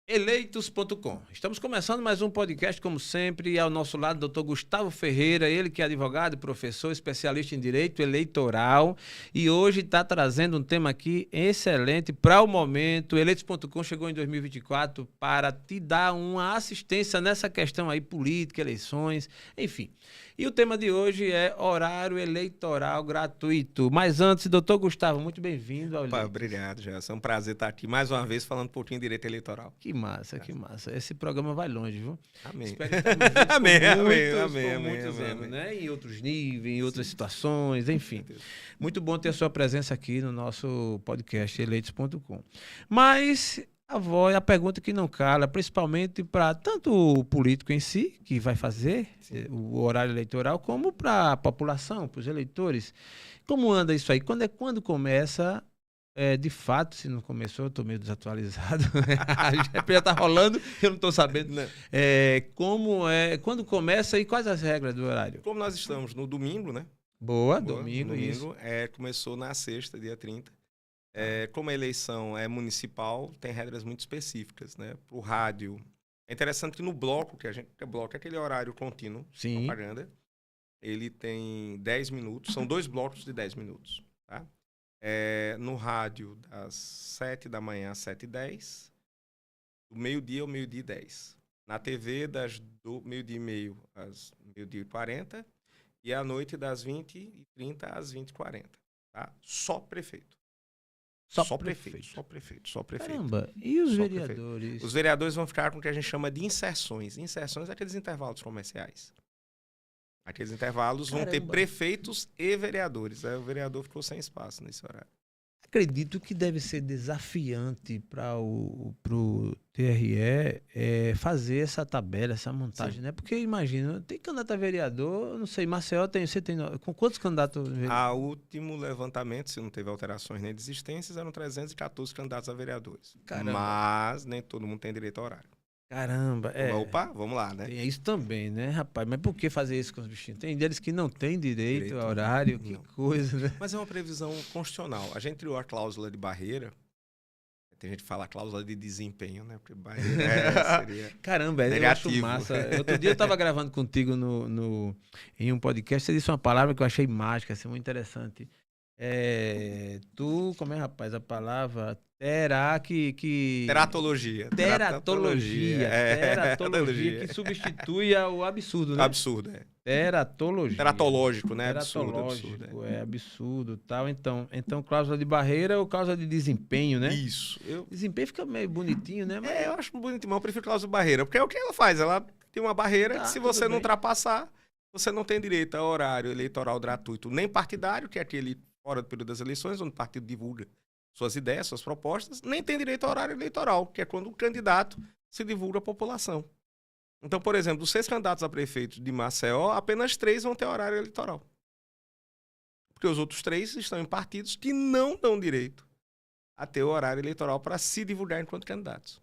Eleitos.com. Estamos começando mais um podcast, como sempre, ao nosso lado, Dr. Gustavo Ferreira, ele que é advogado, professor, especialista em direito eleitoral, e hoje está trazendo um tema aqui excelente para o momento. Eleitos.com chegou em 2024 para te dar uma assistência nessa questão aí, política, eleições, enfim. E o tema de hoje é horário eleitoral gratuito. Mas antes, doutor Gustavo, muito bem-vindo ao Eleitos. Obrigado, Gerson. É um prazer estar aqui mais uma vez falando um pouquinho de direito eleitoral. Que massa, que massa. Esse programa vai longe, viu? Amém. Espero que estamos juntos amém, muitos anos, amém. né? Em outros níveis, em outras situações, enfim. Muito bom ter a sua presença aqui no nosso podcast Eleitos.com. Mas a pergunta que não cala, principalmente para tanto o político em si, que vai fazer o horário eleitoral, como para a população, para os eleitores. Como anda isso aí? Quando começa... de fato, se não começou, eu estou meio desatualizado. Já está rolando, eu não estou sabendo. Não. Quando começa e quais as regras do horário? Como nós estamos no domingo, né? Boa, domingo, isso. Começou na sexta, dia 30. Como a eleição é municipal, tem regras muito específicas, né? Para o rádio. É interessante que no bloco, bloco é aquele horário contínuo, sim, propaganda, ele tem 10 minutos, são 2 blocos de 10 minutos, tá? No rádio, das 7 da manhã às 7h10, do meio-dia ao meio-dia e 10. Na TV, do meio-dia e meio às meio-dia e 40, e à noite, das 20h30 às 20h40. Tá? Só prefeito. Só prefeito. Caramba, e os vereadores? Prefeito. Os vereadores vão ficar com o que a gente chama de inserções. Inserções é aqueles intervalos comerciais. Aqueles intervalos vão ter prefeitos e vereadores. O vereador ficou sem espaço nesse horário. Acredito que deve ser desafiante para o TRE fazer essa tabela, essa montagem, sim, né? Porque imagina, tem candidato a vereador, não sei, Maceió você tem com quantos candidatos? A último levantamento, se não teve alterações nem desistências, eram 314 candidatos a vereadores. Caramba. Mas nem todo mundo tem direito a horário. Caramba, Opa, vamos lá, né? Tem isso também, né, rapaz? Mas por que fazer isso com os bichinhos? Tem deles que não têm direito a horário, que coisa, né? Mas é uma previsão constitucional. A gente criou a cláusula de barreira. Tem gente que fala cláusula de desempenho, né? Porque barreira seria caramba, negativo. Eu acho massa. Outro dia eu estava gravando contigo em um podcast, você disse uma palavra que eu achei mágica, assim, muito interessante. Como é, rapaz, a palavra... Teratologia. Teratologia, que substitui o absurdo, né? Absurdo, Teratologia. Teratológico, né? Teratológico, absurdo, tal. Então, cláusula de barreira ou cláusula de desempenho, né? Isso. Desempenho fica meio bonitinho, né? Mas... eu acho bonitinho, mas eu prefiro cláusula de barreira, porque é o que ela faz. Ela tem uma barreira que se você não ultrapassar, você não tem direito a horário eleitoral gratuito, nem partidário, que é aquele fora do período das eleições, onde o partido divulga suas ideias, suas propostas, nem tem direito a horário eleitoral, que é quando o candidato se divulga à população. Então, por exemplo, dos 6 candidatos a prefeito de Maceió, apenas 3 vão ter horário eleitoral. Porque os outros 3 estão em partidos que não dão direito a ter o horário eleitoral para se divulgar enquanto candidatos.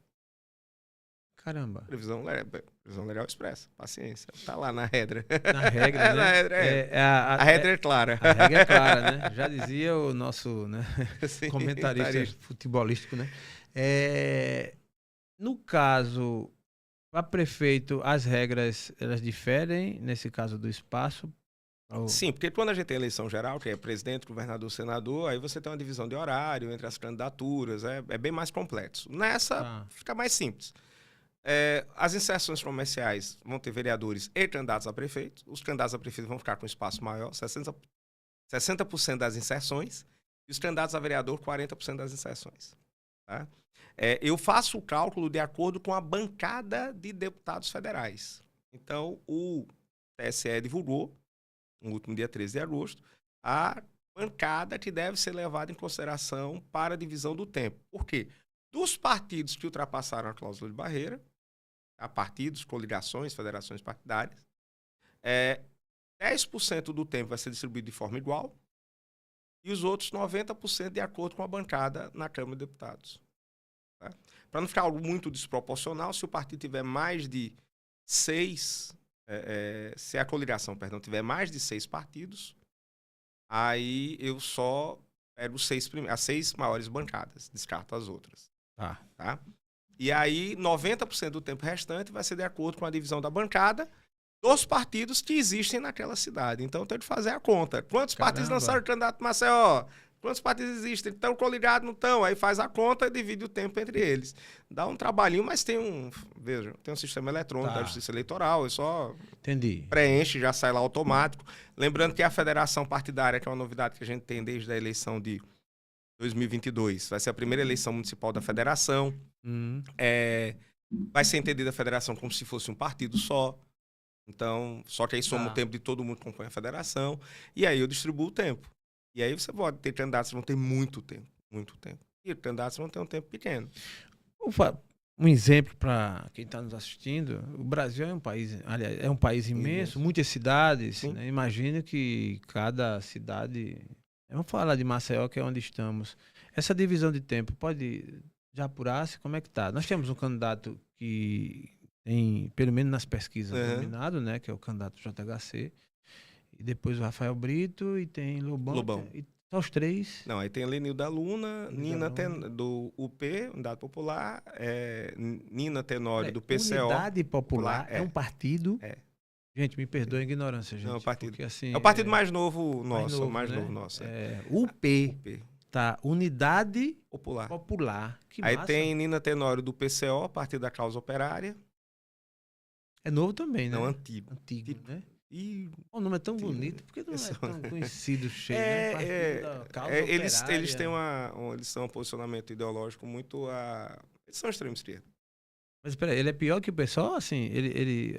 Caramba. Previsão legal expressa. Paciência. Tá lá na regra. Na regra, né? Na regra, a regra é clara. A regra é clara, né? Já dizia o nosso, né, comentarista futebolístico, né? No caso, para prefeito, as regras, elas diferem, nesse caso do espaço? Sim, porque quando a gente tem eleição geral, que é presidente, governador, senador, aí você tem uma divisão de horário entre as candidaturas, é bem mais complexo. Nessa, fica mais simples. As inserções comerciais vão ter vereadores e candidatos a prefeito. Os candidatos a prefeito vão ficar com espaço maior, 60% das inserções, e os candidatos a vereador, 40% das inserções. Tá? Eu faço o cálculo de acordo com a bancada de deputados federais. Então, o TSE divulgou, no último dia 13 de agosto, a bancada que deve ser levada em consideração para a divisão do tempo. Por quê? Dos partidos que ultrapassaram a cláusula de barreira, a partidos, coligações, federações partidárias, 10% do tempo vai ser distribuído de forma igual e os outros 90% de acordo com a bancada na Câmara de Deputados. Tá? Para não ficar algo muito desproporcional, se o partido tiver mais de 6 se a coligação, perdão, tiver mais de 6 partidos, aí eu só pego as 6 maiores bancadas, descarto as outras. Tá? E aí, 90% do tempo restante vai ser de acordo com a divisão da bancada dos partidos que existem naquela cidade. Então, eu tenho que fazer a conta. Quantos partidos lançaram o candidato Maceió? Quantos partidos existem? Estão coligados, não estão? Aí faz a conta e divide o tempo entre eles. Dá um trabalhinho, mas tem um sistema eletrônico da Justiça Eleitoral, é só preenche, já sai lá automático. Lembrando que a federação partidária, que é uma novidade que a gente tem desde a eleição de 2022, vai ser a primeira eleição municipal da federação. Vai ser entendida a federação como se fosse um partido só. Então, só que aí soma o tempo de todo mundo que compõe a federação. E aí eu distribuo o tempo. E aí você pode ter candidatos que vão ter muito tempo. E candidatos que vão ter um tempo pequeno. Um exemplo para quem está nos assistindo: o Brasil é um país, aliás, é um país imenso, muitas cidades. Né? Imagino que cada cidade. Vamos falar de Maceió, que é onde estamos. Essa divisão de tempo pode já apurar-se? Como é que está? Nós temos um candidato que tem, pelo menos nas pesquisas, dominado, né? Que é o candidato JHC. E depois o Rafael Brito e tem Lobão. E são os 3. Não, aí tem Lenil da Luna, Nina do UP, Unidade Popular, Nina Tenório do PCO. Unidade Popular é um partido? Gente, me perdoe a ignorância, gente. Não, é um partido. Porque, assim, é o partido mais novo nosso. Mais novo nosso. UP. Tá, Unidade Popular. Que aí massa. tem Nina Tenório do PCO, Partido da Causa Operária. É novo também, né? Não, antigo, né? E o nome é tão bonito, porque não é tão conhecido, cheio, eles têm um posicionamento ideológico muito eles são extrema esquerda. Mas espera, ele é pior que o pessoal, assim,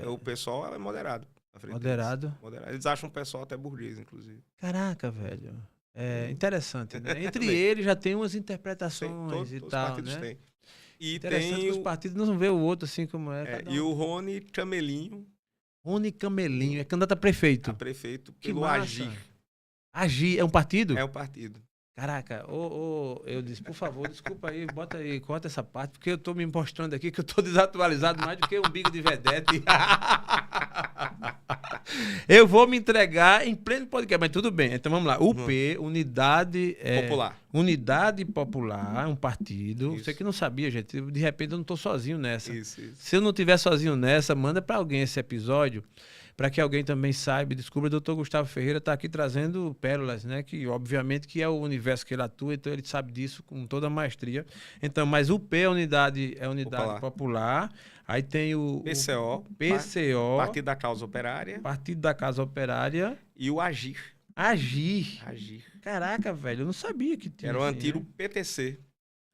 o pessoal é moderado. Moderado? Eles acham o pessoal até burguês, inclusive. Caraca, velho. É interessante, né? Entre eles já tem umas interpretações e tal, os partidos né? têm. E interessante que os partidos não vê o outro assim como e o Rony Camelinho. Rony Camelinho, é candidato a prefeito. A prefeito pelo Agir. Agir, é um partido? É um partido. Caraca, eu disse, por favor, desculpa aí, bota aí, corta essa parte, porque eu tô me mostrando aqui que eu tô desatualizado mais do que um bico de vedete. Eu vou me entregar em pleno podcast, mas tudo bem. Então vamos lá. UP, Unidade Popular. Unidade Popular, um partido. Isso. Você que não sabia, gente, de repente eu não tô sozinho nessa. Isso. Se eu não estiver sozinho nessa, manda para alguém esse episódio, para que alguém também saiba e descubra. O doutor Gustavo Ferreira está aqui trazendo pérolas, né? Que obviamente que é o universo que ele atua, então ele sabe disso com toda a maestria. Então, mas o P é Unidade Popular. Aí tem o PCO, Partido da Causa Operária. Partido da Causa Operária. E o Agir. Agir. Caraca, velho, eu não sabia que tinha. Era o antigo PTC.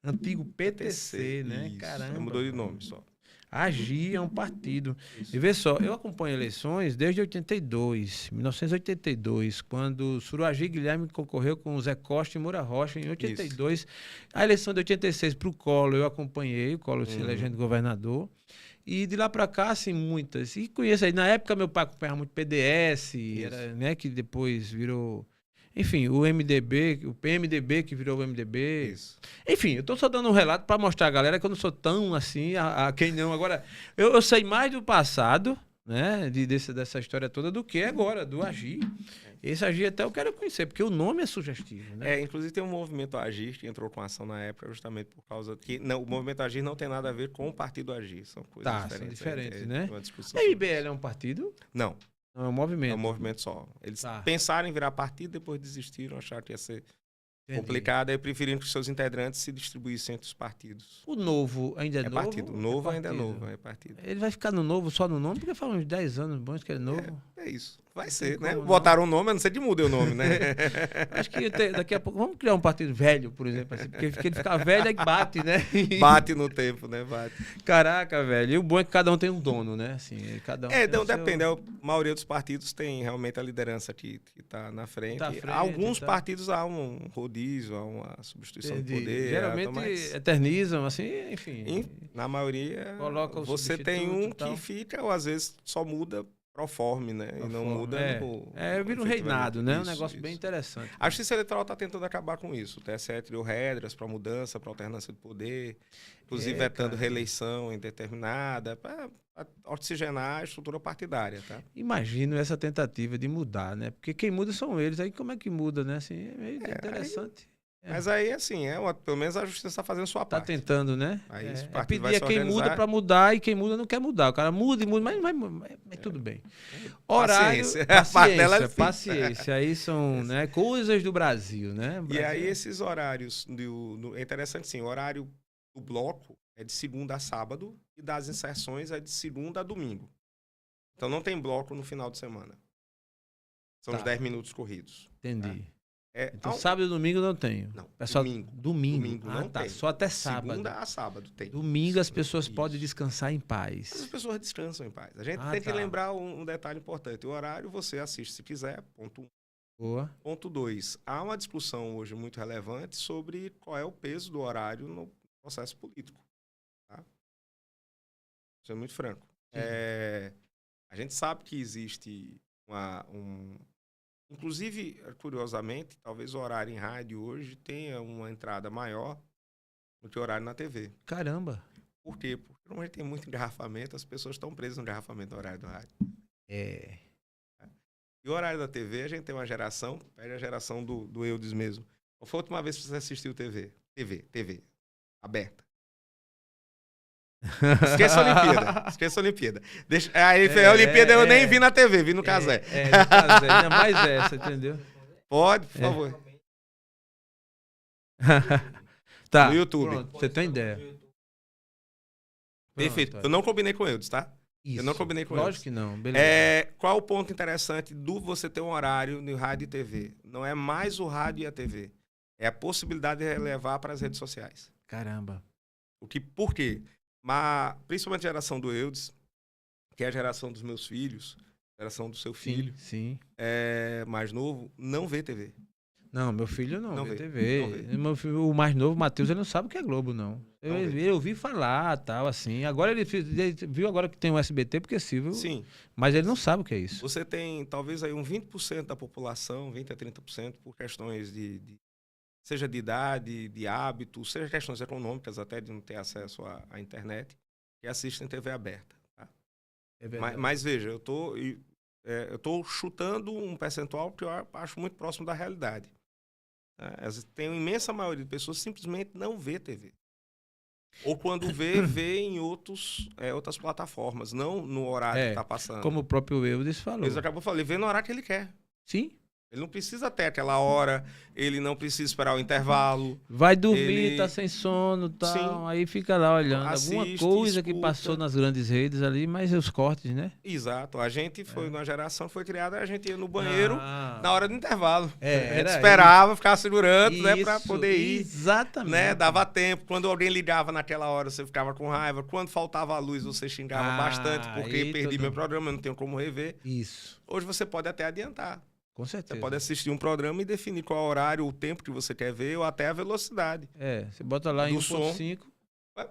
Antigo PTC, né? Isso. Caramba. Mudou de nome só. Agir é um partido. Isso. E vê só, eu acompanho eleições desde 1982, quando Suruagi Guilherme concorreu com Zé Costa e Moura Rocha em 82. Isso. A eleição de 86 para o Collor eu acompanhei, o Collor se elegendo governador. E de lá para cá, assim, muitas. E conheço aí, na época meu pai acompanhava muito PDS, era, né, que depois virou... Enfim, o MDB, o PMDB que virou o MDB. Isso. Enfim, eu tô só dando um relato para mostrar a galera que eu não sou tão assim, a quem não. Agora, eu sei mais do passado, né, dessa história toda, do que agora, do Agir. Esse Agir até eu quero conhecer, porque o nome é sugestivo, né? Inclusive tem um movimento Agir que entrou com ação na época justamente por causa que o movimento Agir não tem nada a ver com o Partido Agir, são coisas diferentes. São diferentes, né? Uma discussão A MBL é um partido? Não. Não, é um movimento. É um movimento só. Eles pensaram em virar partido, depois desistiram, acharam que ia ser complicado, aí preferiram que seus integrantes se distribuíssem entre os partidos. O Novo ainda é novo? Partido. O Novo ainda é novo, é partido. Ele vai ficar no Novo só no nome? Porque falam uns 10 anos bons que é novo. É isso. Vai ser, né? Botaram o nome, eu não sei de muda o nome, né? Acho que daqui a pouco... Vamos criar um partido velho, por exemplo, assim, porque ele fica velho e bate, né? Bate no tempo, né? Bate. Caraca, velho. E o bom é que cada um tem um dono, né? Assim, cada um não depende. A maioria dos partidos tem realmente a liderança que tá na frente. Alguns partidos há um rodízio, há uma substituição de poder. Geralmente eternizam, assim, enfim. Na maioria, você tem um que fica, ou às vezes só muda proforme, né? E não muda vira um reinado, né? Um negócio bem interessante. A Justiça Eleitoral está tentando acabar com isso. O TSE criou regras para mudança, para alternância de poder, inclusive vetando reeleição indeterminada, para oxigenar a estrutura partidária, tá? Imagino essa tentativa de mudar, né? Porque quem muda são eles. Aí como é que muda, né? Assim, é meio interessante. Mas aí, assim, pelo menos a justiça está fazendo sua parte. Tá tentando, né? Aí o É partido vai pedir se a quem organizar. muda para mudar e quem muda não quer mudar. O cara muda e muda, mas tudo bem. Horário, paciência. Aí são, né, coisas do Brasil, né? E aí esses horários, é interessante sim, o horário do bloco é de segunda a sábado e das inserções é de segunda a domingo. Então não tem bloco no final de semana. São os 10 minutos corridos. Entendi. Tá? Então sábado e domingo não tenho. Não, pessoal, domingo. Domingo não tem. Só até sábado. Segunda a sábado tem. Domingo as pessoas podem descansar em paz. As pessoas descansam em paz. A gente tem que lembrar um detalhe importante. O horário você assiste se quiser, ponto 1. Boa. Ponto 2. Há uma discussão hoje muito relevante sobre qual é o peso do horário no processo político. Tá? Isso é muito franco. A gente sabe que existe inclusive, curiosamente, talvez o horário em rádio hoje tenha uma entrada maior do que o horário na TV. Caramba! Por quê? Porque como a gente tem muito engarrafamento, as pessoas estão presas no engarrafamento do horário do rádio. E o horário da TV, a gente tem uma geração, pega a geração do Eudes mesmo. Qual foi a última vez que você assistiu TV? TV, aberta. Esqueça a Olimpíada. A Olimpíada eu nem vi na TV, vi no Casé. No Casé, ainda mais essa, entendeu? Pode, por favor. Tá. No YouTube. Pronto, você tem ideia. Perfeito. Eu não combinei com eles, tá? Isso. Eu não combinei com eles. Lógico que não. Beleza. Qual o ponto interessante do você ter um horário no rádio e TV? Não é mais o rádio e a TV. É a possibilidade de levar para as redes sociais. Caramba. Por quê? Mas, principalmente a geração do Eudes, que é a geração dos meus filhos, a geração do seu filho, sim. Mais novo, não vê TV. Não, meu filho não vê TV. Meu filho, o mais novo, Matheus, ele não sabe o que é Globo, não. Eu ouvi falar, tal, assim. Agora ele viu agora que tem o SBT, porque sim. Mas ele não sabe o que é isso. Você tem, talvez, aí 20% da população, 20% a 30%, por questões seja de idade, de hábito, seja questões econômicas, até de não ter acesso à internet, que assistem TV aberta. Tá? Mas veja, eu tô chutando um percentual que eu acho muito próximo da realidade. Tem uma imensa maioria de pessoas que simplesmente não vê TV. Ou quando vê em outras plataformas, não no horário que está passando. Como o próprio Eudes falou. Ele acabou falando, ele vê no horário que ele quer. Sim. Ele não precisa ter aquela hora, ele não precisa esperar o intervalo. Vai dormir, tá sem sono, tal. Sim. Aí fica lá olhando alguma coisa que passou nas grandes redes ali, mas os cortes, né? Exato. A gente foi numa geração, foi criada, a gente ia no banheiro na hora do intervalo. A gente esperava, ficava segurando, né, para poder ir. Exatamente. Né, dava tempo. Quando alguém ligava naquela hora, você ficava com raiva. Quando faltava a luz, você xingava bastante, porque perdi meu programa, eu não tenho como rever. Isso. Hoje você pode até adiantar. Com certeza. Você pode assistir um programa e definir qual é o horário, o tempo que você quer ver, ou até a velocidade. Você bota lá em 1.5.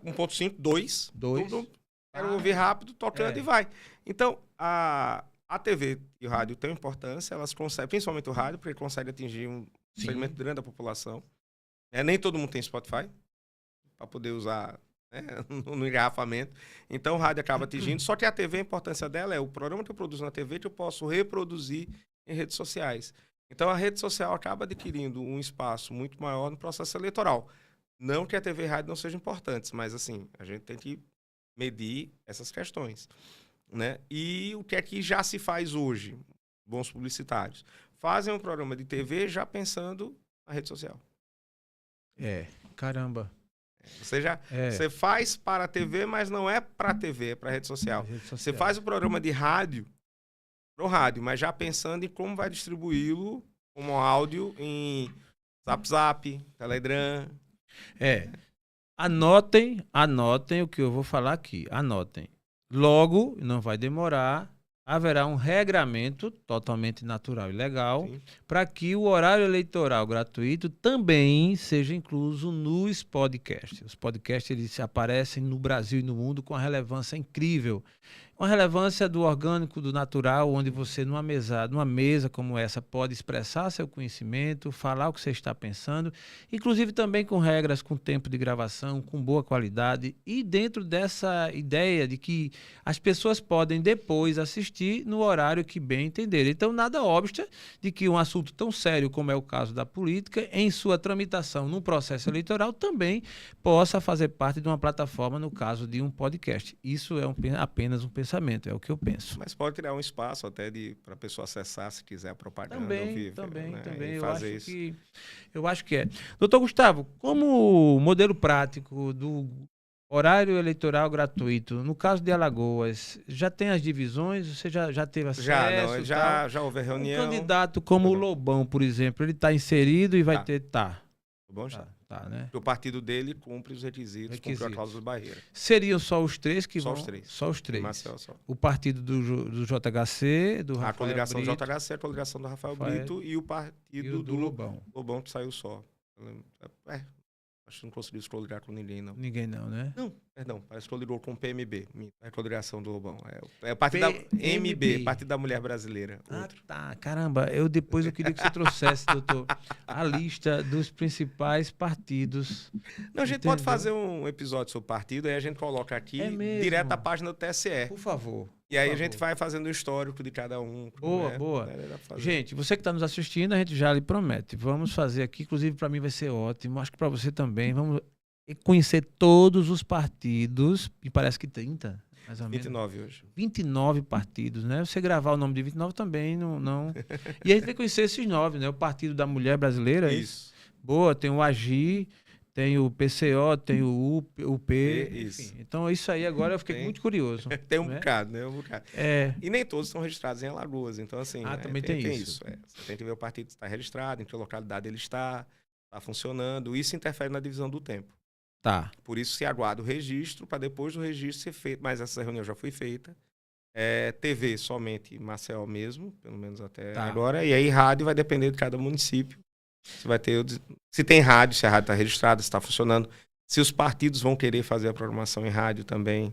1.5, 2. Tudo. Quero ouvir rápido, tocando e vai. Então, a TV e o rádio têm importância, elas conseguem, principalmente o rádio, porque consegue atingir um segmento grande da população. Nem todo mundo tem Spotify para poder usar, né, no engarrafamento. Então, o rádio acaba atingindo. Só que a TV, a importância dela é o programa que eu produzo na TV que eu posso reproduzir em redes sociais. Então, a rede social acaba adquirindo um espaço muito maior no processo eleitoral. Não que a TV e a rádio não sejam importantes, mas, assim, a gente tem que medir essas questões, né? E o que é que já se faz hoje? Bons publicitários fazem um programa de TV já pensando na rede social. Caramba. Você faz para a TV, mas não é para a TV, é para a rede social. Você faz o programa de rádio pro rádio, mas já pensando em como vai distribuí-lo como áudio em Zap, Telegram. Anotem o que eu vou falar aqui. Anotem. Logo, não vai demorar, haverá um regramento totalmente natural e legal para que o horário eleitoral gratuito também seja incluso nos podcasts. Os podcasts eles aparecem no Brasil e no mundo com uma relevância incrível. Uma relevância do orgânico, do natural, onde você, numa mesa como essa, pode expressar seu conhecimento, falar o que você está pensando, inclusive também com regras, com tempo de gravação, com boa qualidade, e dentro dessa ideia de que as pessoas podem depois assistir no horário que bem entenderem. Então, nada obsta de que um assunto tão sério como é o caso da política, em sua tramitação num processo eleitoral, também possa fazer parte de uma plataforma, no caso de um podcast. Isso é apenas um pensamento, é o que eu penso. Mas pode criar um espaço até para a pessoa acessar, se quiser, a propaganda Também, ao vivo. também, Né? também. E Eu acho que é. Doutor Gustavo, como modelo prático do horário eleitoral gratuito, no caso de Alagoas, já tem as divisões? Você já teve acesso? Já houve reunião. Um candidato como o Lobão, por exemplo, ele está inserido e vai ter... Lobão já. Tá, né? O partido dele cumpre os requisitos. Cumpre a cláusula de barreira. Seriam só os três que só vão? Os três. Só os três. Marcel, só. O partido do JHC, do Rafael A coligação Brito, do JHC, a coligação do Rafael Brito e o partido do Lobão. Lobão que saiu só. Acho que não conseguiu se coligar com ninguém, não. Ninguém não, né? Não, perdão. Parece que coligou com o PMB. A coligação do Lobão. É o partido da MB, Partido da Mulher Brasileira. Tá. Caramba, depois eu queria que você trouxesse, doutor, a lista dos principais partidos. Não, a gente pode fazer um episódio sobre partido, aí a gente coloca aqui direto à página do TSE. Por favor. E aí a gente vai fazendo o histórico de cada um. Boa. Gente, você que está nos assistindo, a gente já lhe promete. Vamos fazer aqui, inclusive para mim vai ser ótimo, acho que para você também. Vamos conhecer todos os partidos, e parece que 30, mais ou menos. 29 hoje. 29 partidos, né? Você gravar o nome de 29 também, não... E a gente vai conhecer esses 9, né? O Partido da Mulher Brasileira. Isso. Boa, tem o AGI, tem o PCO, tem o UP, enfim. Então, isso aí agora eu fiquei muito curioso. Tem um bocado, né? Um bocado. E nem todos estão registrados em Alagoas. Então, assim, também tem isso. Você tem que ver o partido está registrado, em que localidade ele está funcionando. Isso interfere na divisão do tempo. Tá. Por isso se aguarda o registro, para depois do registro ser feito. Mas essa reunião já foi feita. TV, somente Marcel mesmo, pelo menos até agora. E aí, rádio vai depender de cada município. Você vai ter, se tem rádio, se a rádio está registrada, se está funcionando. Se os partidos vão querer fazer a programação em rádio também.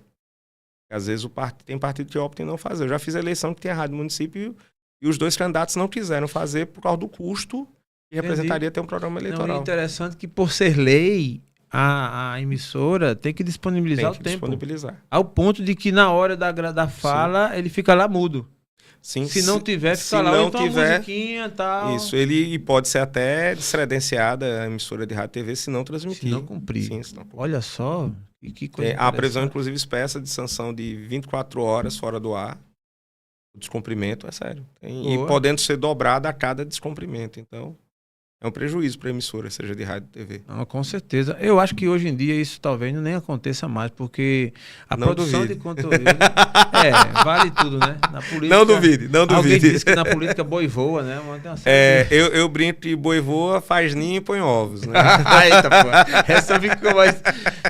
Às vezes tem partido que opta em não fazer. Eu já fiz a eleição que tinha rádio no município e os dois candidatos não quiseram fazer por causa do custo que representaria ter um programa eleitoral. Não, é interessante que, por ser lei, a emissora tem que disponibilizar o tempo. Disponibilizar. Ao ponto de que na hora da fala ele fica lá mudo. Sim, se não tiver, fica lá, então uma musiquinha e tal. Isso, ele pode ser até descredenciada a emissora de rádio e TV se não transmitir. Se não cumprir. Sim, se não cumprir. Olha só, que coisa a previsão, inclusive, expressa de sanção de 24 horas fora do ar. O descumprimento é sério. E podendo ser dobrada a cada descumprimento. Então, é um prejuízo para a emissora, seja de rádio ou TV. Não, com certeza. Eu acho que hoje em dia isso talvez nem aconteça mais, porque a produção de conteúdo vale tudo, né? Na política, não duvide. Alguém disse que na política boi voa, né? Eu brinco que boi voa, faz ninho e põe ovos, né? Eita, pô. Essa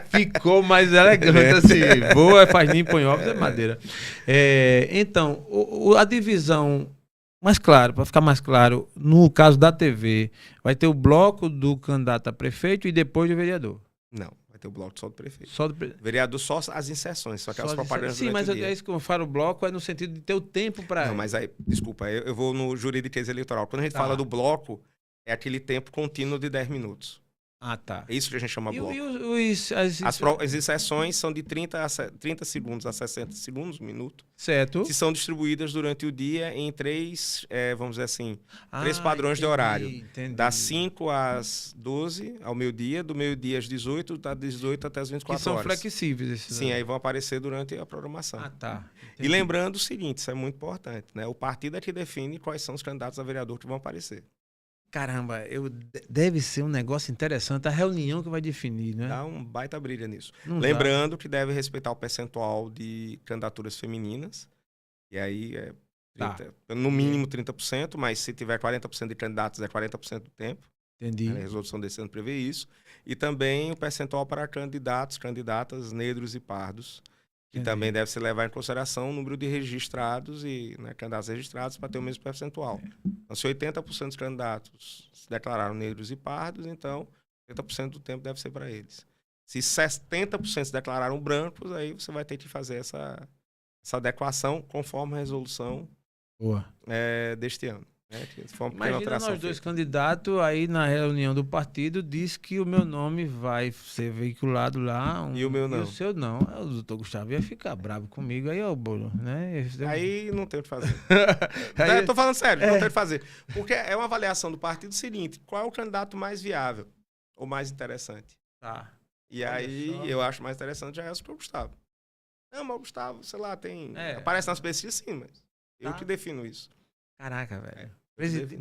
ficou mais elegante, assim. Voa, faz ninho e põe ovos, é madeira. Então, a divisão... Mas claro, para ficar mais claro, no caso da TV, vai ter o bloco do candidato a prefeito e depois do vereador. Não, vai ter o bloco só do prefeito. Vereador só as inserções, só aquelas propagandas. Sim, mas é isso que eu falo, o bloco é no sentido de ter o tempo para... Não, mas aí, desculpa, eu vou no juridiquês eleitoral. Quando a gente fala do bloco, é aquele tempo contínuo de 10 minutos. Ah, tá. É isso que a gente chama bloco. As inserções são de 30 segundos a 60 segundos, um minuto. Certo. Que são distribuídas durante o dia em três, vamos dizer assim, três padrões de horário. Entendi. Das 5 às 12, ao meio-dia, do meio-dia às 18, das 18 até as 24 horas. Que são flexíveis esses. Sim, aí vão aparecer durante a programação. Ah, tá. Entendi. E lembrando o seguinte, isso é muito importante, né? O partido é que define quais são os candidatos a vereador que vão aparecer. Caramba, deve ser um negócio interessante, a reunião que vai definir, né? Dá um baita brilha nisso. Lembrando que deve respeitar o percentual de candidaturas femininas, e aí no mínimo 30%, mas se tiver 40% de candidatos é 40% do tempo. Entendi. A resolução desse ano prevê isso. E também o percentual para candidatas negros e pardos, que também deve se levar em consideração o número de registrados e candidatos registrados para ter o mesmo percentual. Então, se 80% dos candidatos se declararam negros e pardos, então 80% do tempo deve ser para eles. Se 70% se declararam brancos, aí você vai ter que fazer essa adequação conforme a resolução Boa. deste ano. Né? Imagina nós dois candidatos, aí na reunião do partido diz que o meu nome vai ser veiculado lá. E o meu não. E o seu não. Aí o doutor Gustavo ia ficar bravo comigo, aí o bolo, né? Aí não tem o que fazer. Eu tô falando sério, não tem o que fazer. Porque é uma avaliação do partido seguinte, qual é o candidato mais viável ou mais interessante? Tá. E aí eu acho mais interessante já é o Gustavo. Não, mas o Gustavo, sei lá, tem... Aparece nas pesquisas sim, mas eu que defino isso. Caraca, velho.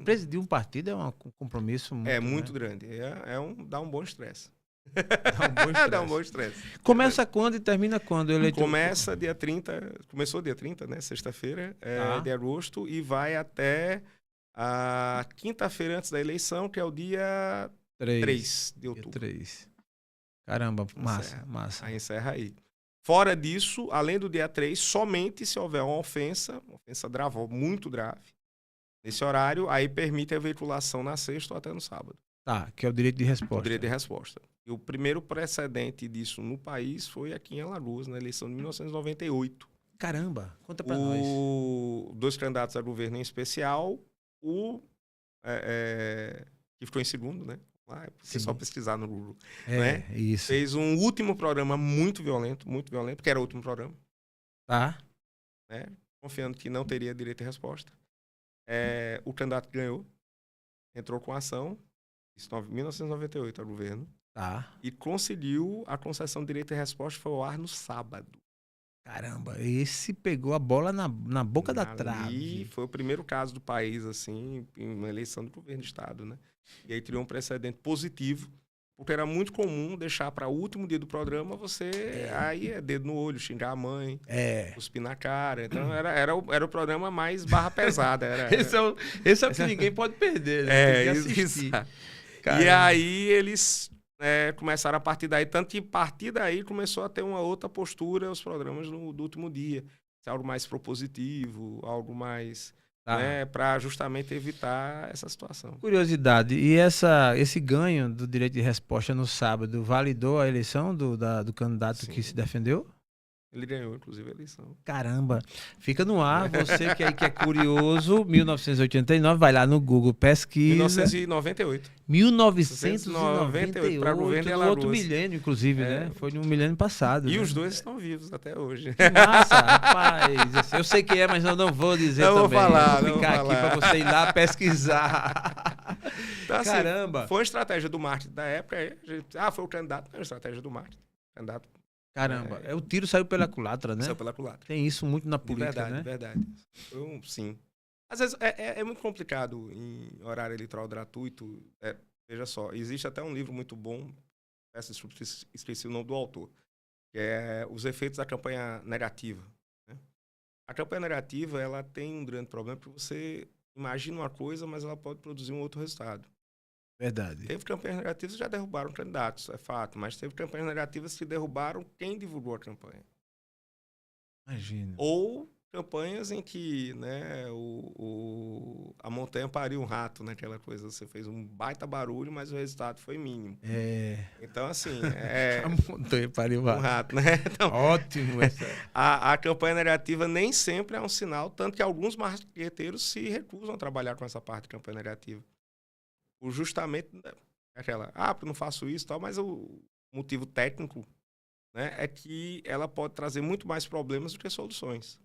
Presidir um partido é um compromisso muito... muito grande. Dá um bom estresse. Dá um bom estresse. Começa quando e termina quando? Começa dia 30, começou dia 30, né? Sexta-feira, de agosto, e vai até a quinta-feira antes da eleição, que é o dia 3 de outubro. 3. Caramba, massa. Aí encerra aí. Fora disso, além do dia 3, somente se houver uma ofensa muito grave, nesse horário, aí permite a veiculação na sexta ou até no sábado. Tá, que é o direito de resposta. O direito de resposta. E o primeiro precedente disso no país foi aqui em Alagoas, na eleição de 1998. Caramba, conta pra nós. 2 candidatos a governo em especial, que ficou em segundo, né? É só pesquisar no Google. Né? Isso. Fez um último programa muito violento, porque era o último programa. Tá. Né? Confiando que não teria direito de resposta. O candidato ganhou, entrou com ação, isso em 1998, a governo. Tá. E conseguiu a concessão de direito de resposta, foi ao ar no sábado. Caramba, esse pegou a bola na boca da trave. E foi o primeiro caso do país, assim, em uma eleição do governo do estado, né? E aí criou um precedente positivo, porque era muito comum deixar para o último dia do programa aí dedo no olho, xingar a mãe, cuspir na cara. Então era o programa mais barra pesada. Esse é o que ninguém pode perder, né? Tem que assistir. E aí eles começaram a partir daí, tanto que a partir daí começou a ter uma outra postura os programas do último dia. Algo mais propositivo, algo mais... para justamente evitar essa situação. Curiosidade, e esse ganho do direito de resposta no sábado validou a eleição do candidato que se defendeu? Ele ganhou, inclusive, a eleição. Caramba, fica no ar, você que é curioso, 1989, vai lá no Google, pesquisa. 1998. 1998, para governo de no Alagoas. outro milênio, inclusive, né? Foi no milênio passado. E né? os dois estão vivos até hoje. Que massa, rapaz. Eu sei quem é, mas eu não vou dizer não também. Vou falar, vou ficar aqui para você ir lá pesquisar. Então, assim, caramba. Foi uma estratégia do marketing da época. Foi o candidato. Não, a estratégia do marketing. Candidato. Caramba, o tiro saiu pela culatra, né? Saiu pela culatra. Tem isso muito na política, de verdade, né? Verdade. Sim. Às vezes é muito complicado em horário eleitoral gratuito. Veja só, existe até um livro muito bom, esqueci o nome do autor, que é Os Efeitos da Campanha Negativa. Né? A campanha negativa, ela tem um grande problema, porque você imagina uma coisa, mas ela pode produzir um outro resultado. Verdade. Teve campanhas negativas que já derrubaram candidatos, é fato, mas teve campanhas negativas que derrubaram quem divulgou a campanha. Imagina. Ou campanhas em que, né, a montanha pariu um rato, né, aquela coisa, você fez um baita barulho, mas o resultado foi mínimo. Então, assim... a montanha pariu um rato, né? Então, ótimo. A campanha negativa nem sempre é um sinal, tanto que alguns marqueteiros se recusam a trabalhar com essa parte de campanha negativa. Justamente aquela, porque eu não faço isso e tal, mas o motivo técnico, né, é que ela pode trazer muito mais problemas do que soluções.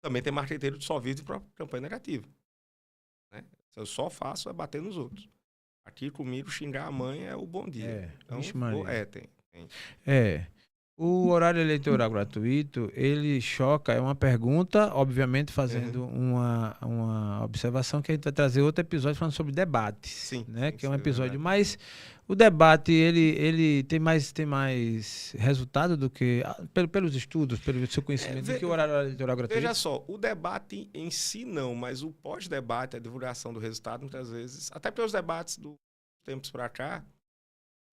Também tem marqueteiro que só vive para campanha negativa. Né? Eu só faço bater nos outros. Aqui comigo, xingar a mãe é o bom dia. Então, tem. O horário eleitoral gratuito, ele choca, é uma pergunta, obviamente fazendo uma observação que a gente vai trazer outro episódio falando sobre debates, sim, né? Que é um episódio, mas o debate, ele tem mais resultado do que, pelos estudos, pelo seu conhecimento, do que o horário eleitoral gratuito? Veja só, o debate em si não, mas o pós-debate, a divulgação do resultado, muitas vezes, até pelos debates dos tempos para cá,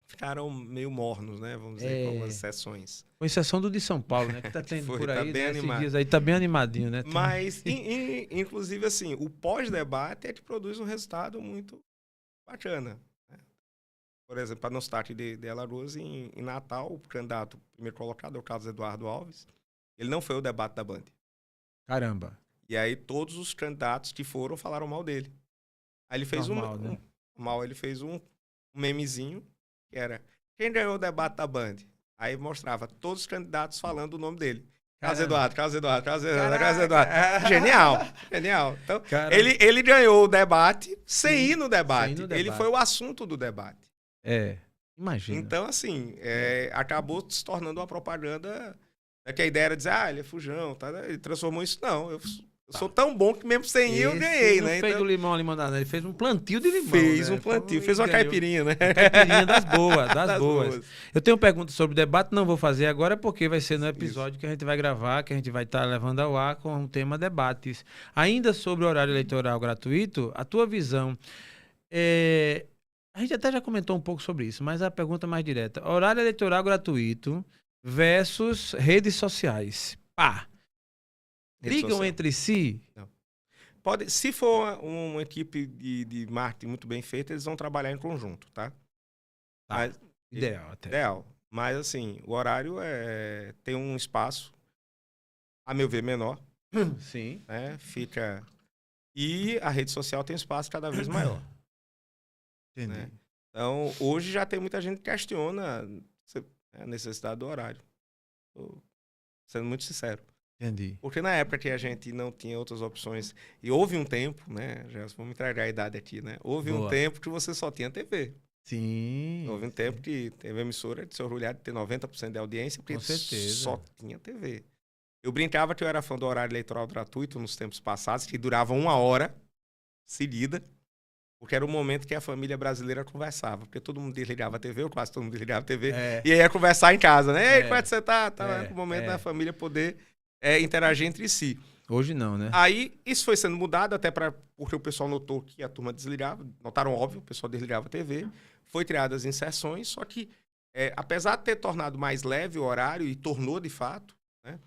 ficaram meio mornos, né? Vamos dizer, com algumas exceções. Com exceção do de São Paulo, né? Que tá tendo por aí, tá bem animado. Esses dias aí tá bem animadinho, né? Mas, inclusive, assim, o pós-debate é que produz um resultado muito bacana. Né? Por exemplo, para nosso destaque de Alagoas, em Natal, o candidato primeiro colocado é o Carlos Eduardo Alves. Ele não foi ao debate da Band. Caramba. E aí todos os candidatos que foram falaram mal dele. Aí ele fez ele fez um memezinho que era: quem ganhou o debate da Band? Aí mostrava todos os candidatos falando o nome dele. Carlos Eduardo. Genial. Então, ele ganhou o debate sem ir no debate. Ele foi o assunto do debate. Imagina. Então, assim, acabou se tornando uma propaganda, que a ideia era dizer, ele é fujão, tá? Ele transformou isso, não. Eu sou tão bom que mesmo sem ir eu ganhei, né? Não fez do limão a limonada, ele fez um plantio de limão. Fez um plantio, fez uma caipirinha, né? Uma caipirinha das boas. Eu tenho perguntas sobre o debate, não vou fazer agora porque vai ser no episódio que a gente vai gravar, que a gente vai estar levando ao ar com o tema debates. Ainda sobre o horário eleitoral gratuito, a tua visão, a gente até já comentou um pouco sobre isso, mas a pergunta mais direta. Horário eleitoral gratuito versus redes sociais. Brigam entre si? Não. Se for uma equipe de marketing muito bem feita, eles vão trabalhar em conjunto, tá? Mas, ideal até. Ideal. Mas, assim, o horário tem um espaço, a meu ver, menor. Sim. Né? E a rede social tem um espaço cada vez maior. Entendi. Né? Então, hoje já tem muita gente que questiona a necessidade do horário. Tô sendo muito sincero. Entendi. Porque na época que a gente não tinha outras opções, e houve um tempo, né? Já vamos entregar a idade aqui, né? Houve um tempo que você só tinha TV. Sim. Houve um tempo que teve emissora de se orgulhar de ter 90% de audiência, porque só tinha TV. Eu brincava que eu era fã do horário eleitoral gratuito nos tempos passados, que durava 1 hora seguida, porque era o momento que a família brasileira conversava, porque todo mundo desligava a TV, ou quase todo mundo desligava a TV, e aí ia conversar em casa, né? Ei, como é que você tá? Era o momento da família poder interagir entre si. Hoje não, né? Aí, isso foi sendo mudado, até porque o pessoal notou que a turma desligava, notaram óbvio, o pessoal desligava a TV, foi criadas as inserções, só que, apesar de ter tornado mais leve o horário, e tornou de fato, né?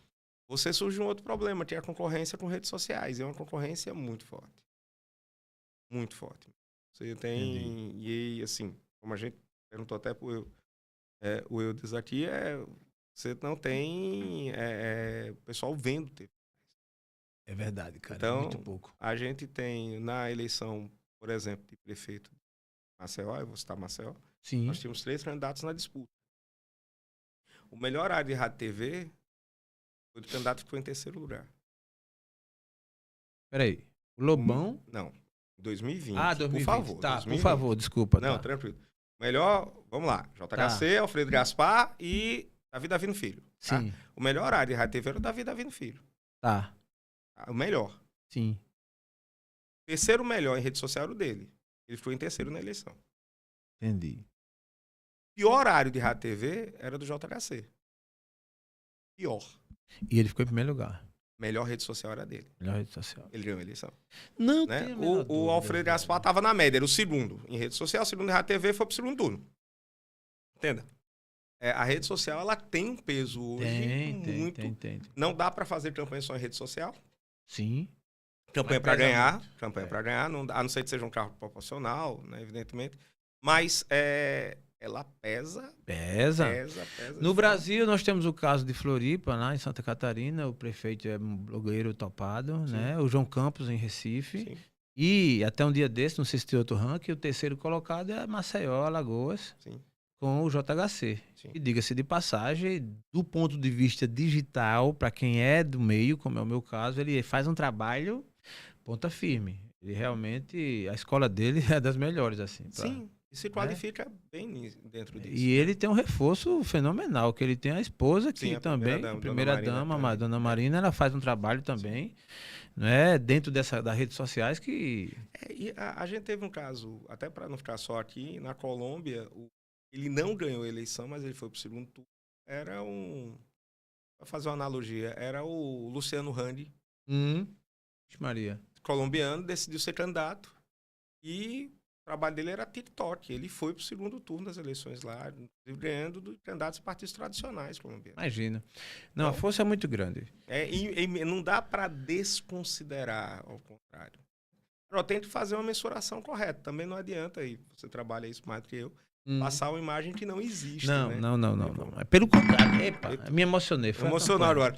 Você surge um outro problema, que é a concorrência com redes sociais, é uma concorrência muito forte. Muito forte. Você tem, e assim, como a gente perguntou até pro o Eudes aqui, você não tem pessoal vendo TV. É verdade, cara. Então, muito pouco. A gente tem, na eleição, por exemplo, de prefeito de Maceió, eu vou citar Maceió, Sim. nós tínhamos 3 candidatos na disputa. O melhor horário de rádio e TV foi do candidato que ficou em 3º lugar. Peraí. O Lobão? Não. 2020. 2020. Por favor. Tá, 2020. por favor, desculpa. Não, tranquilo. Melhor, vamos lá. JHC, Alfredo Gaspar e Davi Davino Filho. Tá? Sim. O melhor horário de rádio e TV era o Davi Davino Filho. Tá. O melhor. Sim. Terceiro melhor em rede social era o dele. Ele ficou em 3º na eleição. Entendi. Pior horário de rádio e TV era do JHC. Pior. E ele ficou em primeiro lugar. Melhor rede social era dele. Melhor rede social. Ele ganhou a eleição. Não, né? tem O Alfredo Gaspar estava na média, era o segundo em rede social, o segundo em rádio e TV, foi pro segundo turno. Entenda? A rede social, ela tem um peso hoje muito. Tem. Não dá para fazer campanha só em rede social. Sim. Campanha para ganhar. Campanha para ganhar, não, a não ser que seja um carro proporcional, né, evidentemente. Mas ela pesa. No Brasil, nós temos o caso de Floripa, lá em Santa Catarina. O prefeito é um blogueiro topado, né? O João Campos, em Recife. Sim. E até um dia desse, não sei se tem outro ranking, o terceiro colocado é Maceió, Alagoas, Sim. com o JHC. Sim. E diga-se de passagem, do ponto de vista digital, para quem é do meio, como é o meu caso, ele faz um trabalho ponta firme. Ele realmente, a escola dele é das melhores, assim. Sim. E se qualifica bem dentro disso. E ele tem um reforço fenomenal, que ele tem a esposa que a também, primeira-dama, a dona Marina, ela faz um trabalho também, né, dentro das redes sociais que... E a gente teve um caso, até para não ficar só aqui, na Colômbia, ele não ganhou a eleição, mas ele foi para o segundo turno. Era para fazer uma analogia, era o Luciano Hang, Maria, colombiano, decidiu ser candidato e o trabalho dele era TikTok. Ele foi para o segundo turno das eleições lá, ganhando dos candidatos de partidos tradicionais colombianos. Imagina. Não, então, a força é muito grande. E não dá para desconsiderar, ao contrário. Tem que fazer uma mensuração correta. Também não adianta, aí você trabalha isso mais do que eu, passar uma imagem que não existe, Não, né? não. É pelo contrário. Epa, me emocionei. Foi Emocionou agora.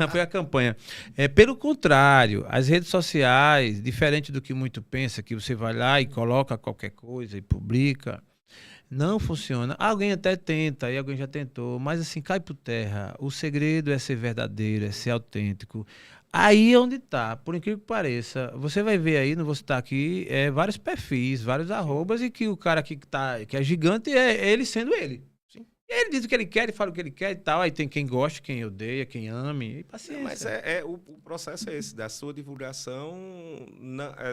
Foi a campanha. Pelo contrário, as redes sociais, diferente do que muito pensa, que você vai lá e coloca qualquer coisa e publica, não funciona. Alguém até tenta, aí alguém já tentou, mas assim, cai por terra. O segredo é ser verdadeiro, é ser autêntico. Aí é onde tá, por incrível que pareça, você vai ver aí, não vou citar aqui, vários perfis, vários arrobas, e que o cara que é gigante é ele sendo ele. Sim. E ele diz o que ele quer, ele fala o que ele quer e tal, aí tem quem gosta, quem odeia, quem ame, e paciência. Mas o processo é esse, da sua divulgação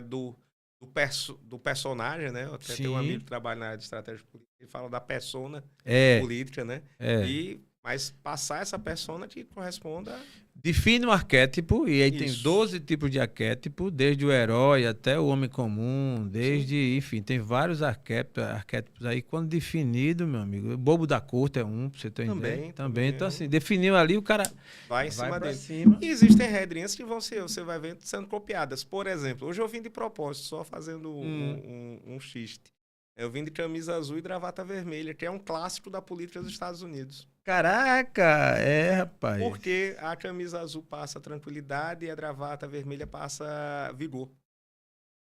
do personagem, né? Eu até tenho um amigo que trabalha na área de estratégia política, ele fala da persona política, né? Mas passar essa persona que corresponda... Define um arquétipo, e aí Isso. tem 12 tipos de arquétipo, desde o herói até o homem comum, enfim, tem vários arquétipos aí. Quando definido, meu amigo, o bobo da corte é um, pra você ter uma ideia. Também. Então, assim, definiu ali, o cara vai em cima pra dele. Cima. E existem regrinhas que você vai ver sendo copiadas. Por exemplo, hoje eu vim de propósito, só fazendo um xiste. Eu vim de camisa azul e gravata vermelha, que é um clássico da política dos Estados Unidos. Caraca, rapaz. Porque a camisa azul passa tranquilidade e a gravata vermelha passa vigor.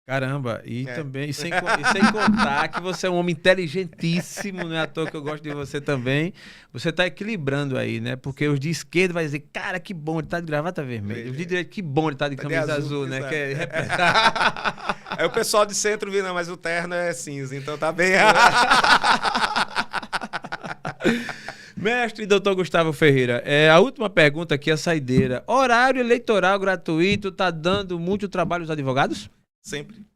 Caramba, e também, sem contar que você é um homem inteligentíssimo, não é à toa que eu gosto de você também. Você tá equilibrando aí, né? Porque os de esquerda vai dizer, cara, que bom, ele tá de gravata vermelha. Os de direita, que bom, ele tá de camisa azul, né? Aí o pessoal de centro viu, não, mas o terno é cinza, então tá bem. Mestre doutor Gustavo Ferreira, a última pergunta aqui, a saideira. Horário eleitoral gratuito tá dando muito trabalho aos advogados? Sempre.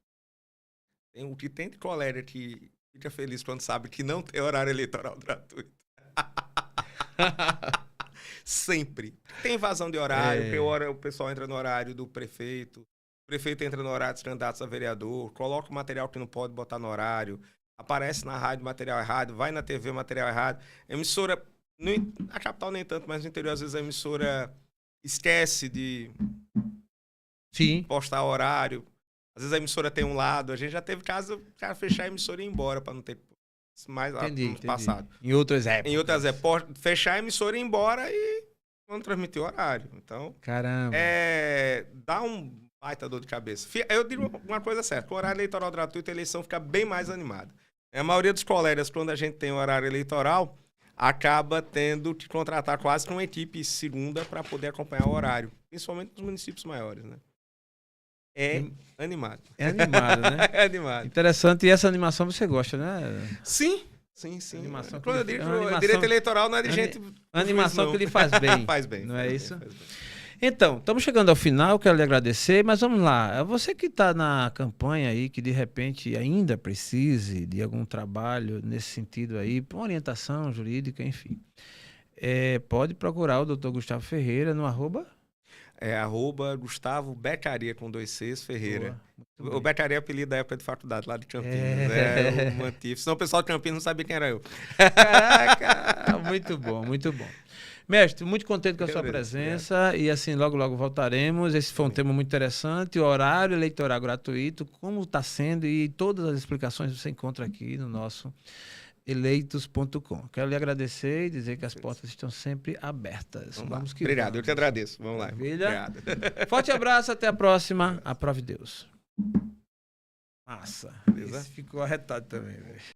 O que tem de colega que fica feliz quando sabe que não tem horário eleitoral gratuito. Sempre. Tem invasão de horário, porque o pessoal entra no horário do prefeito, o prefeito entra no horário dos candidatos a vereador, coloca o material que não pode botar no horário, aparece na rádio material errado, vai na TV material errado. Emissora, na capital nem tanto, mas no interior às vezes a emissora esquece de postar horário. Às vezes a emissora tem um lado, a gente já teve caso o cara fechar a emissora e ir embora para não ter mais entendi. passado. Em outras épocas. Fechar a emissora e ir embora e não transmitir o horário. Então, caramba. Dá um baita dor de cabeça. Eu digo uma coisa certa, com o horário eleitoral gratuito, a eleição fica bem mais animada. A maioria dos colegas, quando a gente tem o horário eleitoral, acaba tendo que contratar quase que uma equipe segunda para poder acompanhar o horário, principalmente nos municípios maiores, né? Animado. É animado, né? É animado. Interessante. E essa animação você gosta, né? Sim. Animação quando eu digo direito eleitoral, não é de gente... Animação que lhe faz bem. Faz bem. Não é isso? Então, estamos chegando ao final, quero lhe agradecer, mas vamos lá. Você que está na campanha aí, que de repente ainda precise de algum trabalho nesse sentido aí, uma orientação jurídica, enfim, pode procurar o Dr. Gustavo Ferreira no @... @Gustavo Beccaria com 2 Cs Ferreira. O Beccaria é apelido da época de faculdade, lá de Campinas. Eu mantive. Senão o pessoal de Campinas não sabia quem era eu. Caraca, muito bom, muito bom. Mestre, muito contente com a sua presença e assim, logo, logo voltaremos. Esse foi um tema muito interessante, o horário eleitoral gratuito, como está sendo e todas as explicações você encontra aqui no nosso eleitos.com. Quero lhe agradecer e dizer que as portas estão sempre abertas. Obrigado, eu te agradeço. Vamos lá. Obrigado. Forte abraço, até a próxima. Aprove Deus. Massa. Esse ficou arretado também, velho.